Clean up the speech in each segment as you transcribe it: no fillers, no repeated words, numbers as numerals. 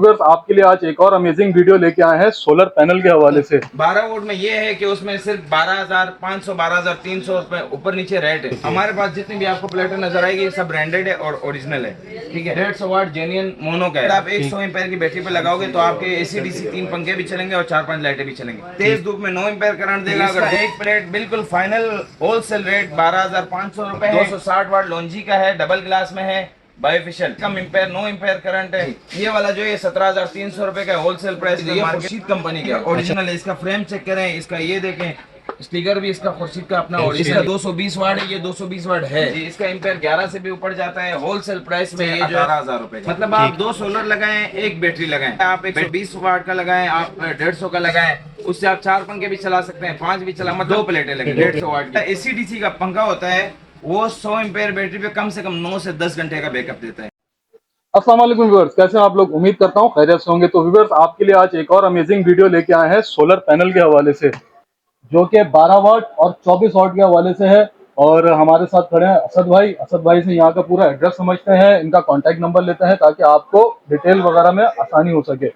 Viewers आपके लिए आज एक और अमेजिंग वीडियो लेके आए हैं सोलर पैनल के हवाले से। 12 वोल्ट में ये है कि उसमें सिर्फ 12,500 12,300 रुपए ऊपर नीचे रेट है। हमारे पास जितनी भी आपको प्लेटें नजर आएगी ये सब ब्रांडेड है और ओरिजिनल है। ठीक है, 150 वाट जेन्युइन मोनो का है। आप 100 एम्पेयर की बैटरी पे लगाओगे तो आपके एसी डीसी 3 पंखे भी चलेंगे और 4-5 लाइटें भी चलेंगी। तेज धूप में 9 एम्पेयर करंट देगा। अगर एक प्लेट बिल्कुल फाइनल होलसेल रेट 12,500 रुपए है। 260 वाट लॉन्जी का है, डबल ग्लास में है, बायोफिशियल, कम एम्पेयर, नो एम्पेयर करंट है। ये वाला जो है 17,300 रुपए का होलसेल प्राइस। ये खुर्शीद कंपनी का ओरिजिनल है। इसका फ्रेम चेक करें, इसका ये देखें, स्पीकर भी इसका खुर्शीद का अपना और इसका 220 वाट है, ये 220 वाट है। इसका एम्पेयर 11 से भी ऊपर जाता है। होलसेल प्राइस में ये 18,000 रुपए। मतलब आप 2 सोलर लगाएं, एक बैटरी लगाएं, आप 120 वाट का लगाएं, आप 150 का लगाएं, उससे आप 4 पंखे भी चला सकते हैं, 5 भी चला, मतलब 2 प्लेटें लगे। 150 वाट का एसी डीसी का पंखा होता है, वो 100 एम्पेयर बैटरी पे कम से कम 9 से 10 घंटे का बैकअप देता है। अस्सलाम वालेकुम व्यूअर्स, कैसे हैं आप लोग? उम्मीद करता हूँ खैरियत से होंगे। तो व्यूअर्स आपके लिए आज एक और अमेजिंग वीडियो लेके आए हैं सोलर पैनल के हवाले से, जो कि 12 वाट और 24 वाट के हवाले से है। और हमारे साथ खड़े हैं असद भाई। असद भाई से यहाँ का पूरा एड्रेस समझते हैं, इनका कॉन्टैक्ट नंबर लेते हैं ताकि आपको डिटेल वगैरह में आसानी हो सके।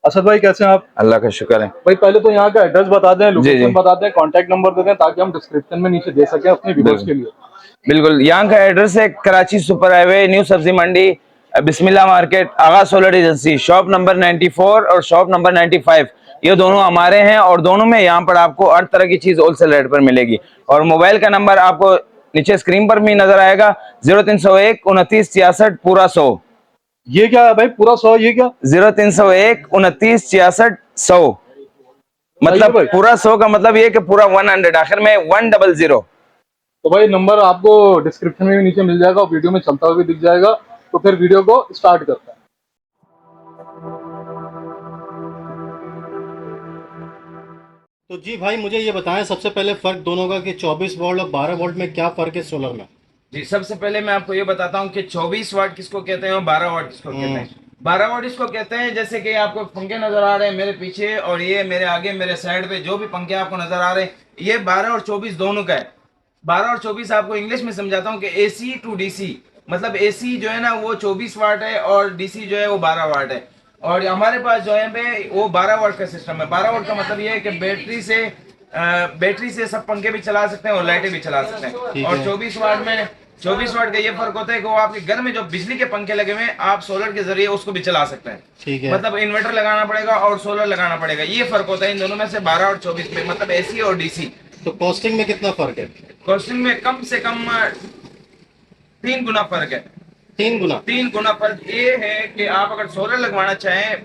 असद भाई कैसे हैं आप? अल्लाह का शुक्र है भाई पहले तो यहाँ का एड्रेस बता दें, जी लोकेशन बता दें, कॉन्टैक्ट नंबर दे दें ताकि हम डिस्क्रिप्शन में नीचे दे सकें अपने व्यूअर्स के लिए। बिल्कुल। यहाँ का एड्रेस है कराची सुपर हाईवे, न्यू सब्जी मंडी, बिस्मिल्लाह मार्केट, आगा सोलर एजेंसी, शॉप नंबर 94 और शॉप नंबर 95। ये दोनों हमारे हैं और दोनों में यहाँ पर आपको हर तरह की चीज होलसेल रेट पर मिलेगी। और मोबाइल का नंबर आपको नीचे स्क्रीन पर भी नजर आएगा, 0301 29 66 पूरा 100। ये क्या है भाई पूरा 100? ये क्या? 0301 29 66 100, मतलब भाई पूरा 100 का मतलब ये कि पूरा 100, आखिर में 100। तो भाई नंबर आपको डिस्क्रिप्शन में भी नीचे मिल जाएगा और वीडियो में चलता हुआ भी दिख जाएगा। तो फिर वीडियो को स्टार्ट करते हैं। तो जी भाई मुझे ये बताएं सबसे पहले फ़र्क दोनों का कि 24 वोल्ट और 12 वोल्ट में क्या फ़र्क है सोलर में। जी, सबसे पहले मैं आपको ये बताता हूँ कि 24 वाट किसको कहते हैं और 12 वाट किसको कहते हैं। 12 वाट इसको कहते हैं, जैसे कि आपको पंखे नजर आ रहे हैं मेरे पीछे और ये मेरे आगे, मेरे साइड पे जो भी पंखे आपको नजर आ रहे हैं, ये 12 और 24 दोनों का है। 12 और 24 आपको इंग्लिश में समझाता हूँ कि एसी टू डीसी, मतलब एसी जो है ना वो 24 वाट है और डीसी जो है वो 12 वाट है। और हमारे पास जो है पे वो 12 वाट का सिस्टम है। 12 वाट का मतलब ये है कि बैटरी से सब पंखे भी चला सकते हैं और लाइटें भी चला सकते हैं। और 24 वाट का ये फर्क होता है कि वो आपके घर में जो बिजली के पंखे लगे हुए हैं, आप सोलर के जरिए उसको भी चला सकते हैं। ठीक है, मतलब इन्वर्टर लगाना पड़ेगा और सोलर लगाना पड़ेगा, ये फर्क होता है इन दोनों में से 12 और 24 में, मतलब एसी और डीसी। तो कॉस्टिंग में कितना फ़र्क है? कॉस्टिंग में कम से कम 3 गुना फर्क है। 3 गुना? 3 गुना फर्क ये है कि आप अगर सोलर लगवाना चाहें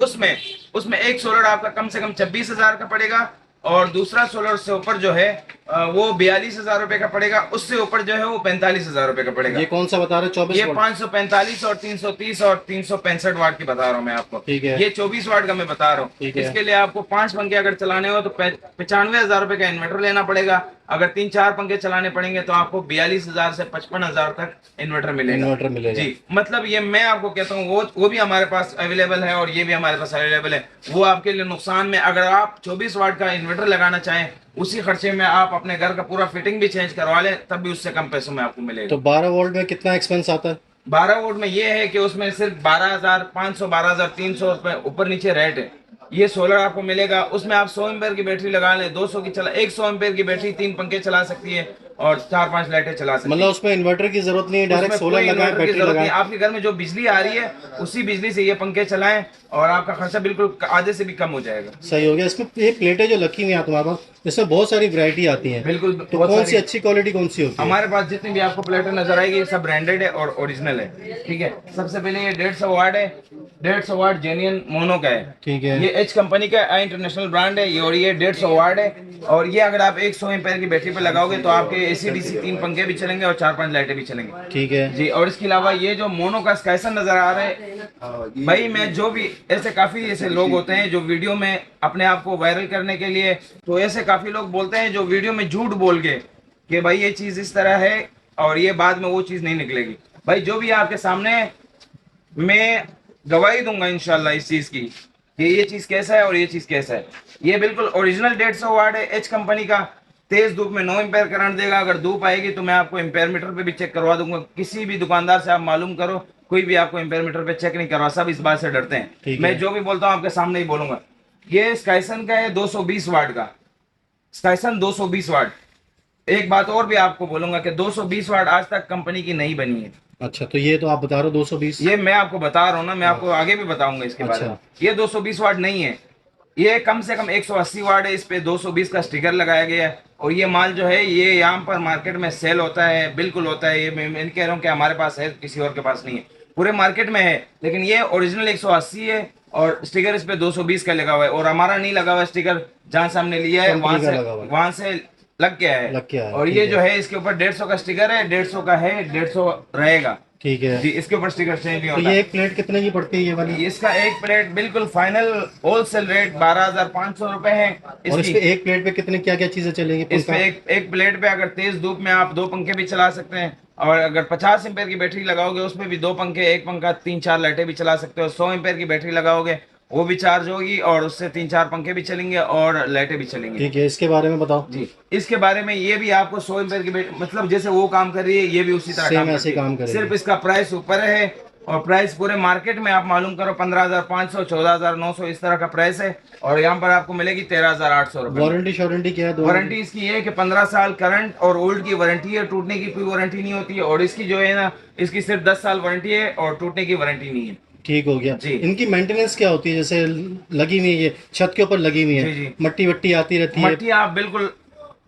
उसमें उसमें एक सोलर आपका कम से कम 26,000 का पड़ेगा और दूसरा सोलर से ऊपर जो है वो 42,000 रुपए का पड़ेगा। उससे ऊपर जो है वो 45,000 रुपए का पड़ेगा। ये कौन सा बता रहे हो? 24 ये वोल्ट? 545 और 330 और 365 वाट की बता रहा हूँ मैं आपको। ठीक है। ये 24 वाट का मैं बता रहा हूँ। ठीक है। इसके लिए आपको 5 पंखे अगर चलाने हो तो 95,000 रुपए का इन्वर्टर लेना पड़ेगा। अगर 3-4 पंखे चलाने पड़ेंगे तो आपको 42,000 से 55,000 तक इन्वर्टर मिलेगा। जी, मतलब ये मैं आपको कहता हूँ वो भी हमारे पास अवेलेबल है और ये भी हमारे पास अवेलेबल है। वो आपके लिए नुकसान में, अगर आप 24 वाट का इन्वर्टर लगाना चाहें उसी खर्चे में आप अपने घर का पूरा फिटिंग भी चेंज करवा लें, तब भी उससे कम पैसों में आपको मिलेगा। तो 12 वोल्ट में कितना एक्सपेंस आता है? 12 वोल्ट में ये है कि उसमें सिर्फ 12,500 12,300 रुपए ऊपर नीचे रेट है। ये सोलर आपको मिलेगा, उसमें आप 100 एम्पेयर की बैटरी लगा लें, 200 की चला 100 एम्पेयर की बैटरी 3 पंखे चला सकती है और 4-5 लाइटें चला सकती है। मतलब उसमें इन्वर्टर की जरूरत नहीं है, डायरेक्ट उसमें सोलर कोई लगाएं, इन्वर्टर की बैटरी जरूरत नहीं। लगाएं। आपके घर में जो बिजली आ रही है उसी बिजली से ये पंखे चलाएं और आपका खर्चा बिल्कुल आधे से भी कम हो जाएगा। सही हो गया। इसमें ये प्लेटें जो रखी हुई हैं तुम्हारे पास, इसमें बहुत सारी वैरायटी आती है। बिल्कुल। तो कौन सी अच्छी क्वालिटी कौन सी होती है? हमारे पास जितनी भी आपको प्लेटें नजर आएगी सब ब्रांडेड है और ओरिजिनल है। ठीक है, सबसे पहले ये 150 वाट है, 150 वाट जेन्युइन मोनो का है। ठीक है। ये एच कंपनी का इंटरनेशनल ब्रांड है ये, और ये 150 वाट है। और ये अगर आप 100 एम्पेयर की बैटरी पे लगाओगे तो आपके एसी डीसी 3 पंखे भी चलेंगे और 4-5 लाइटें भी चलेंगी। ठीक है जी। और इसके अलावा ये जो मोनो का स्काइसन नजर आ रहा है भाई, मैं जो भी ऐसे काफी ऐसे लोग होते हैं जो वीडियो में अपने आप को वायरल करने के लिए, तो ऐसे काफी लोग बोलते हैं जो वीडियो में झूठ बोल के कि भाई ये चीज इस तरह है और ये बाद में वो चीज नहीं निकलेगी। भाई जो भी आपके सामने मैं गवाही दूंगा इंशाल्लाह इस चीज की कि ये चीज कैसा है और ये चीज कैसा है। ये बिल्कुल ओरिजिनल 150 वाट है एच कंपनी का। तेज धूप में 9 एम्पेयर करंट देगा। अगर धूप आएगी तो मैं आपको एम्पेयर मीटर पे भी चेक करवा दूंगा। किसी भी दुकानदार से आप मालूम करो, कोई भी आपको एम्पेयर मीटर पे चेक नहीं करवा, सब इस बात से डरते हैं। ठीक मैं है। जो भी बोलता हूँ आपके सामने ही बोलूंगा। ये स्काइसन का है 220 वाट का, स्काइसन 220 वाट। एक बात और भी आपको बोलूंगा कि 220 वाट आज तक कंपनी की नहीं बनी है। अच्छा, तो ये तो आप बता रहे हो 220। ये मैं आपको बता रहा हूँ ना, मैं आपको आगे भी बताऊंगा इसके बारे में। ये 220 वाट नहीं है, ये कम से कम 180 वाट है। इस पे 220 का स्टिकर लगाया गया है। और ये माल जो है ये यहाँ पर मार्केट में सेल होता है, बिल्कुल होता है। ये मैं नहीं कह रहा हूँ कि हमारे पास है, किसी और के पास नहीं है, पूरे मार्केट में है। लेकिन ये ओरिजिनल 180 है और स्टिकर इस पे 220 का लगा हुआ है। और हमारा नहीं लगा हुआ स्टिकर, जहाँ से हमने लिया है कंपनी का लगा हुआ है। वहां से लग गया है। लग गया है, और ठीक ये है। जो है इसके ऊपर 150 का स्टिकर है, 150 का है, 150 रहेगा ठीक है। जी। इसके ऊपर स्टिकर चेंज नहीं तो होता। ये एक प्लेट कितने की पड़ती है ये वाली? इसका एक प्लेट बिल्कुल फाइनल होलसेल रेट 12,500 रुपए है और इस इसकी। पे एक प्लेट पे कितने क्या क्या चीजें चलेंगी? इस पे एक प्लेट पे अगर तेज धूप में आप 2 पंखे भी चला सकते हैं, और अगर 50 एम्पेयर की बैटरी लगाओगे उसमें भी 2 पंखे, एक पंखा, 3-4 लाइटें भी चला सकते हो। 100 एम्पेयर की बैटरी लगाओगे वो भी चार्ज होगी और उससे 3-4 पंखे भी चलेंगे और लाइटें भी चलेंगी। ठीक है, इसके बारे में बताओ जी, इसके बारे में ये भी आपको 100 एम्पेयर की बैटरी, मतलब जैसे वो काम कर रही है ये भी उसी तरह सेम काम ऐसे करती है। काम करेगी। सिर्फ इसका प्राइस ऊपर है और प्राइस पूरे मार्केट में आप मालूम करो 15,500, 14,900 इस तरह का प्राइस है। और यहाँ पर आपको मिलेगी 13,800 रुपए। वारंटी शॉरंटी क्या है दोनों वारंटी इसकी ये है कि 15 साल करंट और ओल्ड की वारंटी है, टूटने की कोई वारंटी नहीं होती है। और इसकी जो है ना, इसकी सिर्फ 10 साल वारंटी है और टूटने की वारंटी नहीं है। ठीक हो गया जी। इनकी मेंटेनेंस क्या होती है? जैसे लगी हुई है, ये छत के ऊपर लगी हुई जी, है, जी। मट्टी वट्टी आती रहती है। मट्टी आप बिल्कुल,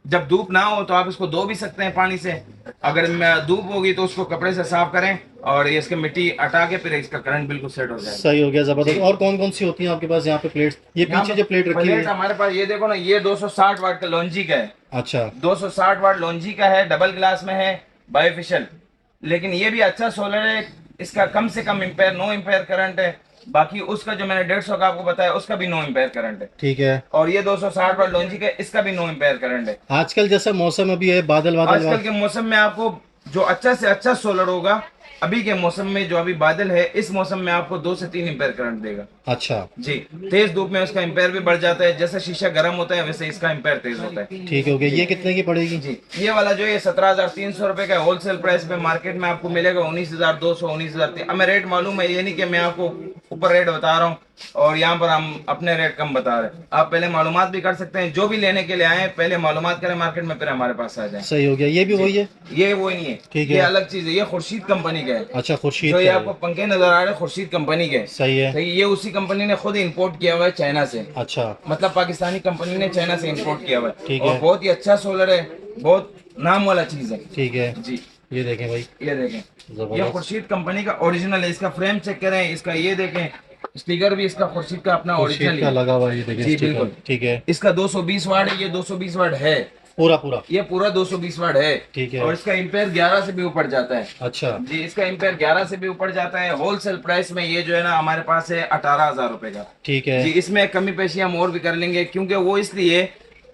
जब धूप ना हो तो आप इसको धो भी सकते हैं पानी से। अगर धूप होगी तो उसको कपड़े से साफ करें और ये इसके मिट्टी हटा के फिर इसका करंट बिल्कुल सेट हो जाएगा। सही हो गया, जबरदस्त। और कौन कौन सी होती है आपके पास यहाँ पे प्लेट्स? ये पीछे जो प्लेट रखी हुई है। हमारे पास ये देखो ना, ये 260 वाट का लॉन्जी का है। अच्छा, 260 वाट लॉन्जी का है, डबल ग्लास में है, बायोफिशियल। लेकिन ये भी अच्छा सोलर है। इसका कम से कम एम्पेयर 9 एम्पेयर करंट है। बाकी उसका जो मैंने 150 का आपको बताया उसका भी 9 एम्पेयर करंट है। ठीक है। और ये 260 वाट लॉन्जी का, इसका भी 9 एम्पेयर करंट है। आजकल जैसा मौसम अभी है, बादल बादल आजकल के मौसम में आपको जो अच्छा से अच्छा सोलर होगा, अभी के मौसम में जो अभी बादल है, इस मौसम में आपको 2 से 3 एम्पेयर करंट देगा। अच्छा, जी, तेज धूप में उसका एम्पेयर भी बढ़ जाता है। जैसे शीशा गर्म होता है वैसे इसका एम्पेयर तेज होता है। ठीक हो गया। ये कितने की पड़ेगी? जी, ये वाला जो है 17,300 रुपए का होलसेल प्राइस पे मार्केट में आपको मिलेगा 19,200, 19,300। अब मैं रेट मालूम है, ये नहीं कि मैं आपको ऊपर रेट बता रहा हूँ और यहाँ पर हम अपने रेट कम बता रहे हैं। आप पहले मालूमात भी कर सकते हैं, जो भी लेने के लिए आए पहले मालूमात करें मार्केट में, फिर हमारे पास आ जाए। सही हो गया। ये भी वही है? ये वो नहीं है, ठीक ये है। अलग चीज है। ये खुर्शीद कंपनी का है। अच्छा, खुर्शीद जो ये का है। आपको पंखे नजर आ रहे हैं खुर्शीद कंपनी के। सही है। तो ये उसी कंपनी ने खुद इंपोर्ट किया हुआ है चाइना से। अच्छा, मतलब पाकिस्तानी कंपनी ने चाइना से इंपोर्ट किया हुआ है। ठीक और है। बहुत ही अच्छा सोलर है, बहुत नाम वाला चीज है। ठीक है। जी, ये देखें भाई, ये देखें, जबरदस्त। ये खुर्शीद कंपनी का ओरिजिनल है। इसका फ्रेम चेक करें, इसका ये देखें, स्टिकर भी इसका खुर्शीद का अपना खुर्शीद ओरिजिनल का है। लगा हुआ है, ये देखें जी, स्टिकर। बिल्कुल। ठीक है। इसका 220 वाट है, ये 220 वाट है पूरा पूरा? ये पूरा 220 वाट है। ठीक है। और इसका एम्पेयर 11 से भी ऊपर जाता है। अच्छा, जी, इसका एम्पेयर 11 से भी ऊपर जाता है। होलसेल प्राइस में ये जो है ना हमारे पास है 18,000 रुपए का। ठीक है। जी, इसमें कमी पेशी हम और भी कर लेंगे, क्योंकि वो इसलिए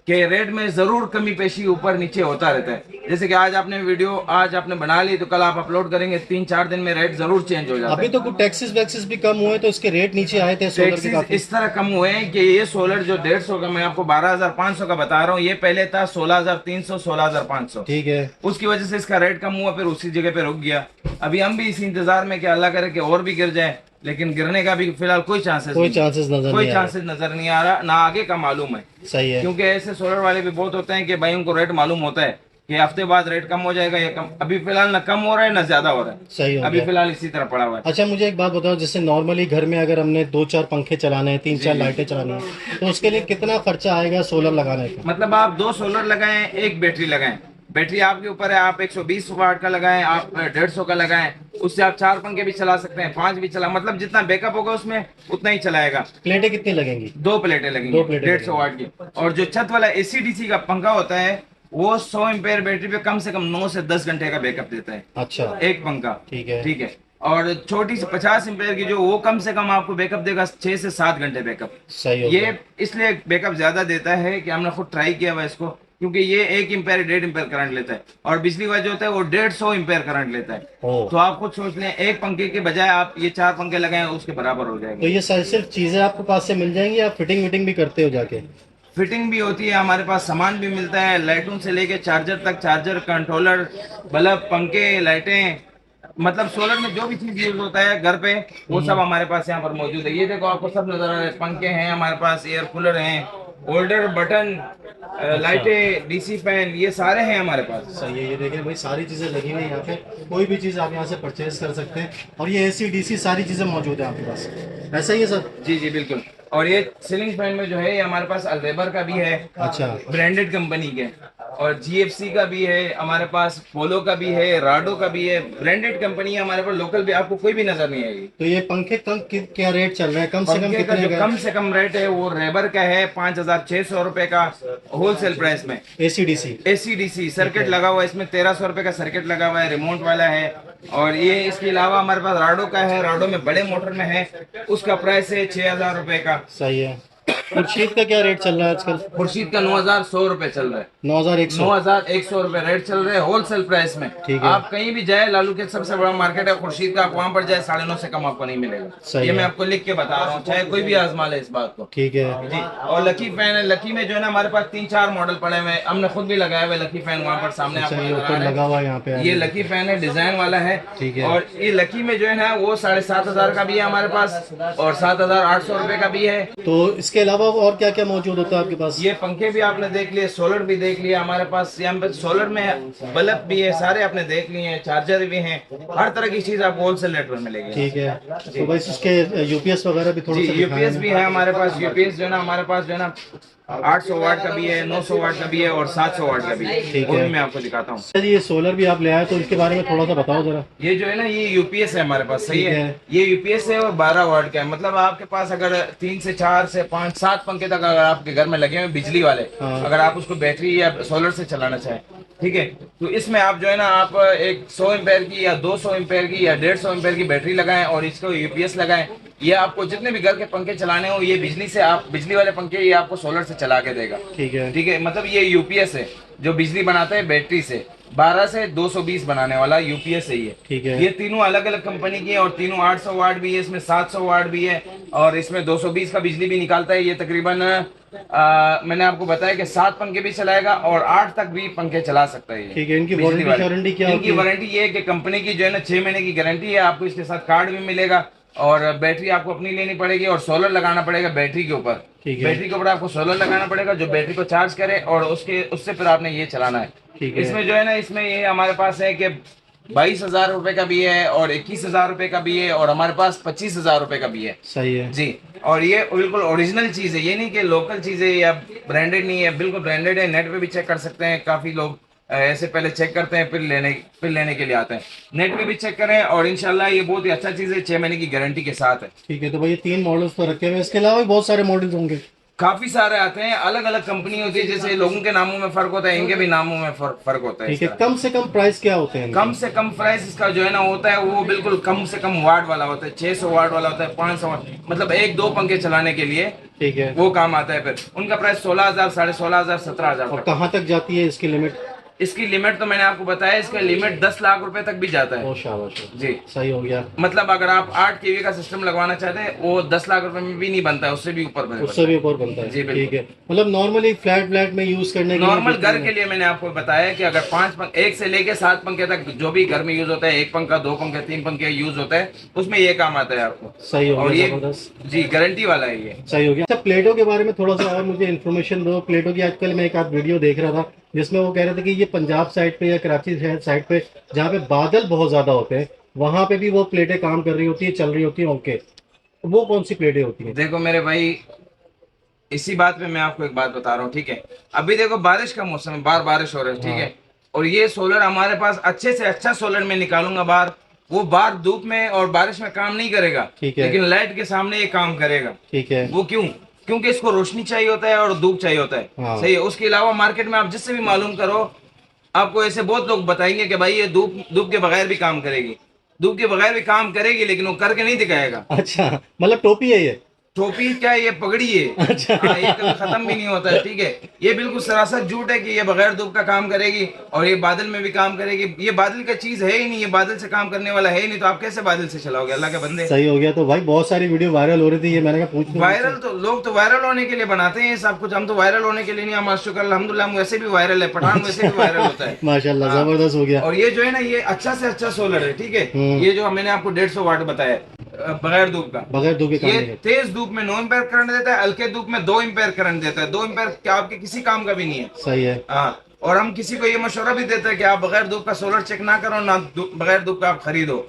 कि रेट में जरूर कमी पेशी ऊपर नीचे होता रहता है। जैसे कि आज आपने वीडियो आज आपने बना ली तो कल आप अपलोड करेंगे, 3-4 दिन में रेट जरूर चेंज हो जाता अभी है। तो कुछ टैक्सेस वैक्सेस भी कम हुए तो इसके रेट नीचे आए थे सोलर के टैक्सेस काफी। इस तरह कम हुए हैं कि ये सोलर जो 150 का मैं आपको 12,500 का बता रहा हूँ, ये पहले था 16,300, 16,500। ठीक है। उसकी वजह से इसका रेट कम हुआ, फिर उसी जगह पे रुक गया। अभी हम भी इसी इंतजार में कि अल्लाह करे कि और भी गिर जाए, लेकिन गिरने का भी फिलहाल कोई चांसेस कोई चांसेस नजर कोई नहीं आ रहा। चांसेस नजर नहीं आ रहा, ना आगे का मालूम है। सही है। क्योंकि ऐसे सोलर वाले भी बहुत होते हैं कि भाई उनको रेट मालूम होता है कि हफ्ते बाद रेट कम हो जाएगा या कम। अभी फिलहाल ना कम हो रहा है ना ज्यादा हो रहा है, सही हो अभी गया। फिलहाल इसी तरह पड़ा हुआ है। अच्छा, मुझे एक बात बताओ, जैसे नॉर्मली घर में अगर हमने 2-4 पंखे चलाने हैं, 3-4 लाइटें चलानी है, तो उसके लिए कितना खर्चा आएगा सोलर लगाने का? मतलब आप 2 सोलर लगाएं, एक बैटरी लगाएं। बैटरी आपके ऊपर है, आप 120 वाट का लगाएं, आप 150 का लगाएं, उससे आप 4 पंखे भी चला सकते हैं, 5 भी चला, मतलब जितना बैकअप होगा उसमें उतना ही चलाएगा। प्लेटें कितनी लगेंगी? 2 प्लेटें लगेंगी, 2 प्लेटें 150 वाट की। और जो छत वाला एसी-डीसी का पंखा होता है वो 100 एम्पेयर बैटरी पे कम से कम 9 से 10 घंटे का बैकअप देता है अच्छा, एक पंखा। ठीक है। ठीक है। और छोटी सी 50 एम्पेयर की जो वो कम से कम आपको बैकअप देगा 6 से 7 घंटे बैकअप। सही हो गया। ये इसलिए बैकअप ज्यादा देता है कि हमने खुद ट्राई किया हुआ इसको, क्योंकि ये 1 एम्पेयर 1.5 एम्पेयर करंट लेता है और बिजली वाला जो होता है वो 150 एम्पेयर करंट लेता है। ओ। तो आप खुद सोच लें, एक पंखे के बजाय आप ये 4 पंखे लगाएं उसके बराबर हो तो जाएंगे। ये सिर्फ चीजें आपके पास से मिल जाएंगी, आप फिटिंग विटिंग भी करते हो जाके? फिटिंग भी होती है हमारे पास, सामान भी मिलता है, लाइटों से लेके चार्जर तक, चार्जर, कंट्रोलर, बल्ब, पंखे, लाइटें, मतलब सोलर में जो भी चीज यूज होता है घर पे वो सब हमारे पास यहाँ पर मौजूद है। ये देखो आपको सब नजर आ रहा है, पंखे हैं हमारे पास, एयर कूलर हैं, होल्डर, बटन, लाइटें, डीसी फैन, ये सारे हैं हमारे पास। सही है। ये देखिए भाई सारी चीज़ें लगी हुई हैं यहाँ पे, कोई भी चीज़ आप यहाँ से परचेज कर सकते हैं। और ये एसी डीसी सारी चीज़ें मौजूद है आपके पास, ऐसा ही है सर? जी जी बिल्कुल। और ये सीलिंग फैन में जो है ये हमारे पास अल्वेबर का भी है, अच्छा। ब्रांडेड कंपनी के, और जीएफसी का भी है हमारे पास, पोलो का भी है, राडो का भी है, ब्रांडेड कंपनी है हमारे पास, लोकल भी आपको कोई भी नजर नहीं आएगी। तो ये पंखे क्या रेट चल रहा है, कम से कम पंखे का कितने जो का? कम से कम रेट है वो रेबर का है 5,600 रुपए का होलसेल प्राइस में। AC DC? AC DC circuit लगा हुआ है इसमें, 1,300 रुपए का सर्किट लगा हुआ है, रिमोट वाला है। और ये इसके अलावा हमारे पास राडो का है, राडो में बड़े मोटर में है, उसका प्राइस है 6,000 रुपए का। सही है। खुर्शीद का क्या रेट चल रहा है आजकल? खुर्शीद का 9,100 रुपए चल रहा है। 9,100? 9,100 रुपए रेट चल रहे हैं होलसेल प्राइस में। ठीक है। आप कहीं भी जाए, लालू के सबसे बड़ा मार्केट है खुर्शीद का, आप वहाँ पर जाए 9.5 से कम आपको नहीं मिलेगा। सही ये है। मैं आपको लिख के बता रहा हूँ, चाहे कोई भी आजमा ले इस बात को। ठीक है जी। और लकी फैन है, लकी में जो है ना हमारे पास 3-4 मॉडल पड़े हुए हैं, हमने खुद भी लगाया हुआ है लकी फैन वहाँ पर सामने अच्छा, आपको ये नजर आ ऊपर रहा लगा है। हुआ है यहाँ पे? ये लकी फैन है, डिजाइन वाला है। ठीक है। और ये लकी में जो है ना वो 7,500 का भी है हमारे पास, और 7,800 रुपए का भी है। तो इसके अलावा और क्या क्या मौजूद होता है आपके पास? ये पंखे भी आपने देख लिए, सोलर भी देख लिया हमारे पास, यहाँ पे सोलर में बल्ब भी है, सारे आपने देख लिए हैं, चार्जर भी हैं, हर तरह की चीज आपको होलसेल रेट में मिलेगी। ठीक है। तो भाई इसके यूपीएस वगैरह भी थोड़ा जी सा यूपीएस दिखाएं भी है हमारे पास। यूपीएस जो है ना हमारे पास जो है ना 800 वाट का भी है, 900 वाट का भी है, और 700 वाट का भी है। ठीक वो है। भी मैं आपको दिखाता हूँ। सर ये सोलर भी आप ले आए, तो इसके बारे में थोड़ा सा बताओ जरा। ये जो है ना ये यूपीएस है हमारे पास, सही ठीक है। है। ये यूपीएस है और 12 वाट का है। मतलब आपके पास अगर 3 से 4 से 5 7 पंखे तक अगर आपके घर में लगे हुए बिजली वाले, हाँ। अगर आप उसको बैटरी या सोलर से चलाना चाहें, ठीक है, तो इसमें आप जो है ना आप एक 100 एम्पेयर की या 200 एम्पेयर की या 150 एम्पेयर की बैटरी लगाएं और इसको यूपीएस लगाएं। ये आपको जितने भी घर के पंखे चलाने हो, ये बिजली से आप बिजली वाले पंखे ये आपको सोलर से चला के देगा। ठीक है। ठीक है, मतलब ये यूपीएस है जो बिजली बनाता है बैटरी से, 12 से 220 बनाने वाला यूपीएस है ये। ठीक है। ये तीनों अलग अलग कंपनी की है, और तीनों 800 वाट भी है, इसमें 700 वाट भी है, और इसमें 220 का बिजली भी निकालता है। ये तकरीबन मैंने आपको बताया कि 7 पंखे भी चलाएगा और 8 तक भी पंखे चला सकता है ये। ठीक है। इनकी बिजली वाले। वारंटी क्या होती इनकी है? वारंटी ये है कि कंपनी की जो है ना 6 महीने की गारंटी है, आपको इसके साथ कार्ड भी मिलेगा, और बैटरी आपको अपनी लेनी पड़ेगी, और सोलर लगाना पड़ेगा बैटरी के ऊपर। ठीक है। बैटरी के ऊपर आपको सोलर लगाना पड़ेगा जो बैटरी को चार्ज करे, और उससे फिर आपने ये चलाना है। ठीक है। इसमें जो है ना इसमें ये हमारे पास है कि 22,000 रुपए का भी है, और 21,000 रुपए का भी है, और हमारे पास 25,000 रुपए का भी है। सही है। जी। और ये बिल्कुल ओरिजिनल चीज है, ये नहीं कि लोकल चीज है या ब्रांडेड नहीं है, बिल्कुल ब्रांडेड है। नेट पे भी चेक कर सकते हैं, काफी लोग ऐसे पहले चेक करते हैं फिर लेने के लिए आते हैं। नेट पे भी चेक करें, और इंशाल्लाह ये बहुत ही अच्छा चीज है, 6 महीने की गारंटी के साथ है। ठीक है। तो भाई ये 3 मॉडल्स तो रखे हुए हैं, इसके अलावा भी बहुत सारे मॉडल्स होंगे? काफी सारे आते हैं, अलग अलग कंपनी होती है, जैसे लोगों के नामों में फर्क होता है, इनके भी नामों में फर्क होता है। ठीक है। कम से कम प्राइस क्या होते हैं? कम से कम प्राइस इसका जो है ना होता है वो बिल्कुल कम से कम वाट वाला होता है, 600 वाट वाला होता है, 500 वाट, मतलब 1-2 पंखे चलाने के लिए ठीक है। वो काम आता है। फिर उनका प्राइस 16,000, 16,500, 17,000 और तक। कहाँ तक जाती है इसकी लिमिट? इसकी लिमिट तो मैंने आपको बताया, इसका लिमिट 10 लाख रुपए तक भी जाता है। ओ शाबाश। जी। सही हो गया। मतलब अगर आप 8 केवी का सिस्टम लगवाना चाहते हैं वो 10 लाख रुपए में भी नहीं बनता है, उससे भी ऊपर बनता उससे भी ऊपर बनता है। जी, बिल्कुल। ठीक है। मतलब नॉर्मली फ्लैट में यूज करने के लिए नॉर्मल कितने घर के लिए मैंने आपको बताया कि अगर 1 से लेके 7 पंखे तक जो भी घर में यूज होता है, 1 पंखा, 2 पंखे, 3 पंखे यूज होता है, उसमें ये काम आता है आपको। सही हो और गया। ये जबरदस्त। जी गारंटी वाला है ये। सही हो गया। अच्छा प्लेटों के बारे में थोड़ा सा और मुझे इन्फॉर्मेशन दो। प्लेटों की आजकल मैं एक आध वीडियो देख रहा था जिसमें वो कह रहे थे कि ये पंजाब साइड पे या कराची साइड पे जहाँ पे बादल बहुत ज्यादा होते हैं वहां पे भी वो प्लेटें काम कर रही होती है, चल रही होती है। ओके, वो कौन सी प्लेटें होती हैं? देखो मेरे भाई, इसी बात पे मैं आपको एक बात बता रहा हूँ, ठीक है। अभी देखो बारिश का मौसम है, बारिश हो रही है, ठीक है, और ये सोलर हमारे पास अच्छे से अच्छा सोलर में निकालूंगा बाहर, वो बाहर धूप में और बारिश में काम नहीं करेगा, ठीक है। लेकिन लाइट के सामने ये काम करेगा। ठीक है। वो क्यों? क्योंकि इसको रोशनी चाहिए होता है और धूप चाहिए होता है। हाँ। सही है। उसके अलावा मार्केट में आप जिससे भी मालूम करो, आपको ऐसे बहुत लोग बताएंगे कि भाई ये धूप के बगैर भी काम करेगी, धूप के बगैर भी काम करेगी, लेकिन वो करके नहीं दिखाएगा। अच्छा, मतलब टोपी है ये? टोपी क्या है, ये पगड़ी है। अच्छा। हाँ, ये कभी खत्म भी नहीं होता है, ठीक है। ये बिल्कुल सरासर झूठ है कि ये बगैर धूप का काम करेगी और ये बादल में भी काम करेगी। ये बादल का चीज है ही नहीं, ये बादल से काम करने वाला है ही नहीं, तो आप कैसे बादल से चलाओगे अल्लाह के बंदे। सही हो गया। तो भाई बहुत सारी वीडियो वायरल हो रही थी, ये मैंने कहा पूछ लूं वायरल तो लोग तो वायरल होने के लिए बनाते हैं ये सब कुछ, हम तो वायरल होने के लिए नहीं। हम शुक्र अल्हम्दुलिल्लाह हम वैसे भी वायरल है, पठान वैसे भी वायरल होता है। माशाल्लाह हाँ। जबरदस्त हो गया। और ये जो है ना, ये अच्छा से अच्छा सोलर है, ठीक है। ये जो मैंने आपको 150 वाट बताया बगैर धूप का, बगैर धूप के काम ये नहीं करता। तेज धूप में 9 एम्पेयर करंट देता है, हल्के धूप में 2 एम्पेयर करंट देता है। 2 एम्पेयर क्या आपके किसी काम का भी नहीं है। सही है। हाँ, और हम किसी को ये मशवरा भी देते हैं कि आप बगैर धूप का सोलर चेक ना करो, ना बगैर धूप का आप खरीदो।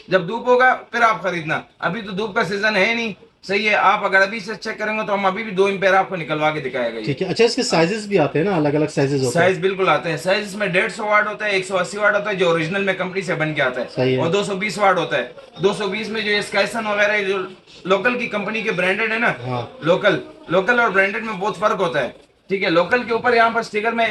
जब धूप होगा फिर आप खरीदना, अभी तो धूप का सीजन है नहीं, सही है। आप अगर अभी से चेक करेंगे तो हम अभी भी 2 एम्पेयर आपको निकलवा के दिखाएगा ये। ठीक है। अच्छा, इसके साइजेस भी आते हैं ना, अलग अलग साइजेस होते हैं। साइज बिल्कुल आते हैं। साइज इसमें 150 वाट होता है, 180 वाट होता है जो ओरिजिनल में कंपनी से बन के आता सही है, है। और 220 वाट होता है। 220 में जो ये स्काइसन वगैरह है, जो लोकल की कंपनी के ब्रांडेड है ना, हाँ। लोकल और ब्रांडेड में बहुत फर्क होता है, ठीक है। लोकल के ऊपर यहाँ पर स्टिकर में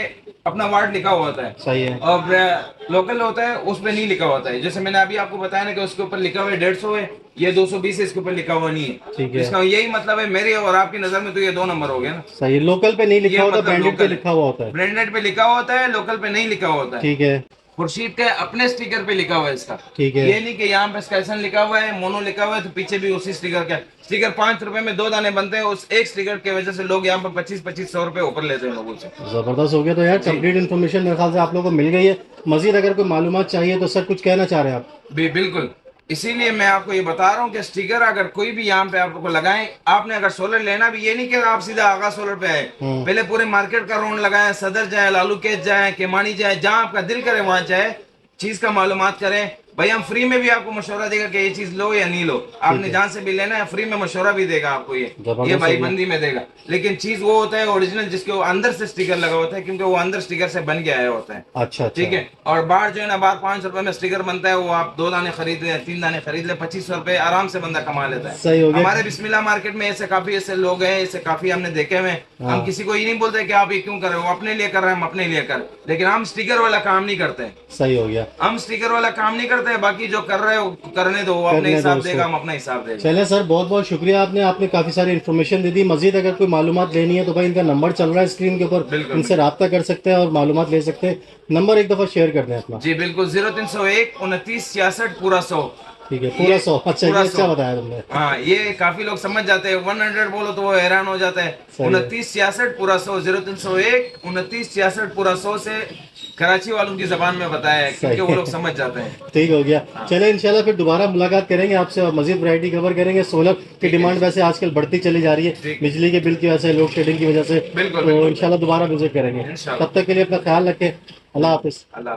अपना वाट लिखा हुआ होता है, सही है। और लोकल होता है उस पे नहीं लिखा होता है। जैसे मैंने अभी आपको बताया ना कि उसके ऊपर लिखा हुआ है 150 है, ये 220 है, इसके ऊपर लिखा हुआ नहीं है। ठीक है। इसका यही मतलब है, मेरे और आपकी नजर में तो ये 2 नंबर हो गया ना। सही है। लोकल पे नहीं लिखा ये होता, मतलब ब्रांडेड पे लोकल है। लिखा हुआ होता है। ब्रांडेड पे लिखा होता है, लोकल पे नहीं लिखा होता है। ठीक है। खुर्शीद के अपने स्टिकर पे लिखा हुआ है इसका। ठीक है। ये नहीं कि यहाँ पे स्काइसन लिखा हुआ है, मोनो लिखा हुआ है तो पीछे भी उसी स्टिकर का। स्टिकर 5 रुपए में 2 दाने बनते हैं, उस एक स्टिकर की वजह से लोग यहाँ पर 25-25 रुपए ऊपर लेते हैं लोगों से। जबरदस्त हो गया। तो यार कंप्लीट इन्फॉर्मेशन मेरे ख्याल से आप लोगों को मिल गई है। मजीद अगर कोई मालूमात चाहिए तो सर कुछ कहना चाह रहे हैं आप? बिल्कुल, इसीलिए मैं आपको ये बता रहा हूँ कि स्टिकर अगर कोई भी यहाँ पे आपको लगाएं, आपने अगर सोलर लेना भी, ये नहीं कि आप सीधा आगा सोलर पे आए, पहले पूरे मार्केट का राउंड लगाएं, सदर जाए, लालू केस जाए, केमानी जाए, जहां आपका दिल करे वहां जाए, चीज का मालूमात करें। भाई हम फ्री में भी आपको मशवरा देगा कि ये चीज लो या नहीं लो, आपने जहां से भी लेना है फ्री में मशवरा भी देगा आपको, ये भाई बंदी में देगा। लेकिन चीज वो होता है ओरिजिनल जिसके अंदर से स्टिकर लगा होता है, क्योंकि वो अंदर स्टिकर से बन के आया होता है। अच्छा। ठीक है। और बाहर जो है ना, बाहर 5 रुपए में स्टिकर बनता है, वो आप 2 दाने खरीद ले, 3 दाने खरीद ले, 25 रुपए आराम से बंदा कमा लेता है। सही हो गया। हमारे बिस्मिल्लाह मार्केट में ऐसे काफी ऐसे लोग हैं, ऐसे काफी हमने देखे हुए। हम किसी को ये नहीं बोलते कि आप ये क्यों कर रहे हो, वो अपने लिए कर रहे हैं, हम अपने लिए कर, लेकिन हम स्टिकर वाला काम नहीं करते। सही हो गया। हम स्टिकर वाला काम नहीं करते, बाकी जो कर रहे हो करने दो, वो अपने हिसाब देगा, हम अपना हिसाब देगा। चले सर, बहुत बहुत शुक्रिया, आपने काफी सारी इन्फॉर्मेशन दे दी। मजीद अगर कोई मालूमात लेनी है तो भाई इनका नंबर चल रहा है स्क्रीन के ऊपर, इनसे रब्ता कर सकते हैं और मालूमात ले सकते हैं। नंबर एक दफा शेयर कर दें अपना। जी बिल्कुल, 0301 29 66 पूरा 100। ठीक है, पूरा 100। अच्छा, ये अच्छा बताया तुमने। हाँ, ये काफी लोग समझ जाते हैं, 100 बोलो तो वो हैरान हो जाता है। 29 66 पूरा 100, 0301 29 66 पूरा 100 से कराची वालों की जबान में बताया है, क्योंकि वो लोग समझ जाते हैं। ठीक हो गया। चले इंशाल्लाह फिर दोबारा मुलाकात करेंगे आपसे और मजीद वैरायटी कवर करेंगे। सोलर की डिमांड वैसे आजकल बढ़ती चली जा रही है, बिजली के बिल की वजह से, लोड शेडिंग की वजह से। तो इंशाल्लाह दोबारा विजिट करेंगे। तब तक के लिए अपना ख्याल रखें। अल्लाह हाफिज। अल्लाह।